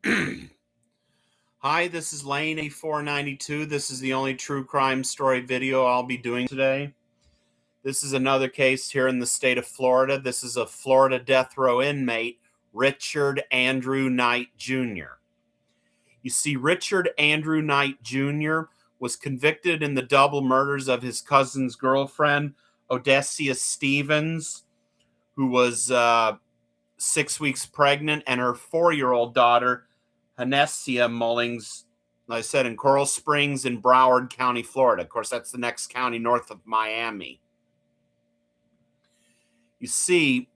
Hi, this is Lane A492. This is the only true crime story video I'll be doing today. This is another case here in the state of Florida. This is a Florida death row inmate, Richard Andrew Knight Jr. You see, Richard Andrew Knight Jr. was convicted in the double murders of his cousin's girlfriend, Odessia Stephens, who was 6 weeks pregnant, and her 4-year-old daughter, Hanessia Mullings, like I said, in Coral Springs in Broward County, Florida. Of course, that's the next county north of Miami. You see,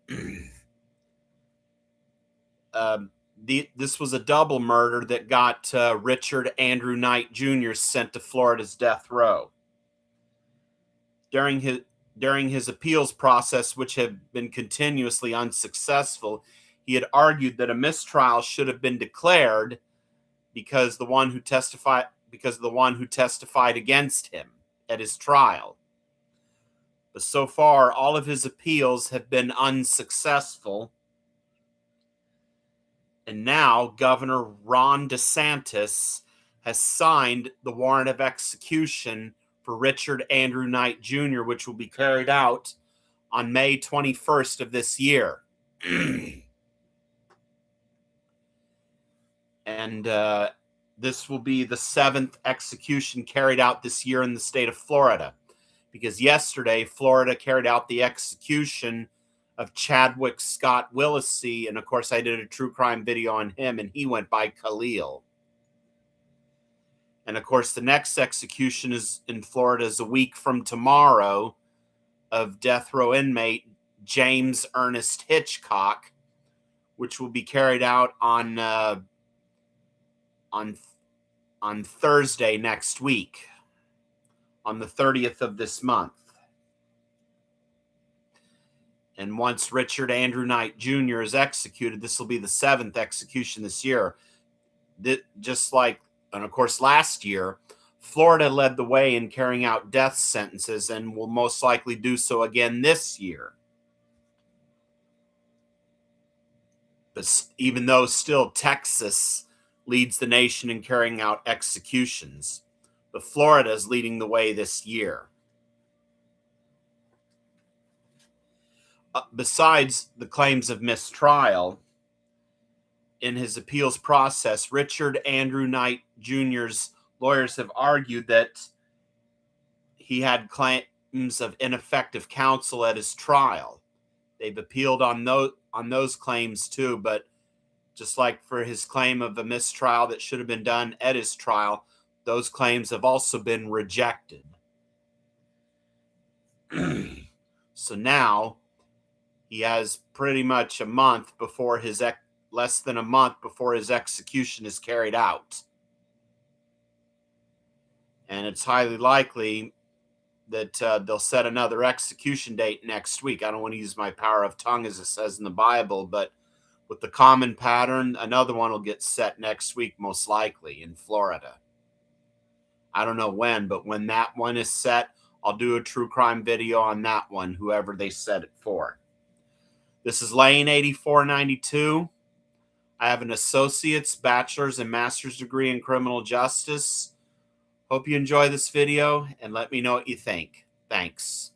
this was a double murder that got Richard Andrew Knight Jr. sent to Florida's death row. During his appeals process, which had been continuously unsuccessful, he had argued that a mistrial should have been declared because the one who testified against him at his trial. But so far, all of his appeals have been unsuccessful. And now Governor Ron DeSantis has signed the warrant of execution for Richard Andrew Knight Jr., which will be carried out on May 21st of this year. And this will be the 7th execution carried out this year in the state of Florida, because yesterday Florida carried out the execution of Chadwick Scott Willisey, and of course I did a true crime video on him, and he went by Khalil. And of course the next execution is in Florida is a week from tomorrow of death row inmate James Ernest Hitchcock, which will be carried out on Thursday next week, on the 30th of this month. And once Richard Andrew Knight Jr. is executed, this will be the 7th execution this year. Just like, and of course last year, Florida led the way in carrying out death sentences and will most likely do so again this year. But even though still Texas leads the nation in carrying out executions, but Florida is leading the way this year. Besides the claims of mistrial, in his appeals process, Richard Andrew Knight Jr.'s lawyers have argued that he had claims of ineffective counsel at his trial. They've appealed on those claims too, but just like for his claim of a mistrial that should have been done at his trial, those claims have also been rejected. So now he has pretty much a month before less than a month before his execution is carried out. And it's highly likely that they'll set another execution date next week. I don't want to use my power of tongue as it says in the Bible, but with the common pattern, another one will get set next week, most likely in Florida. I don't know when, but when that one is set, I'll do a true crime video on that one, whoever they set it for. This is Lane 8492. I have an associate's, bachelor's, and master's degree in criminal justice. Hope you enjoy this video, and let me know what you think. Thanks.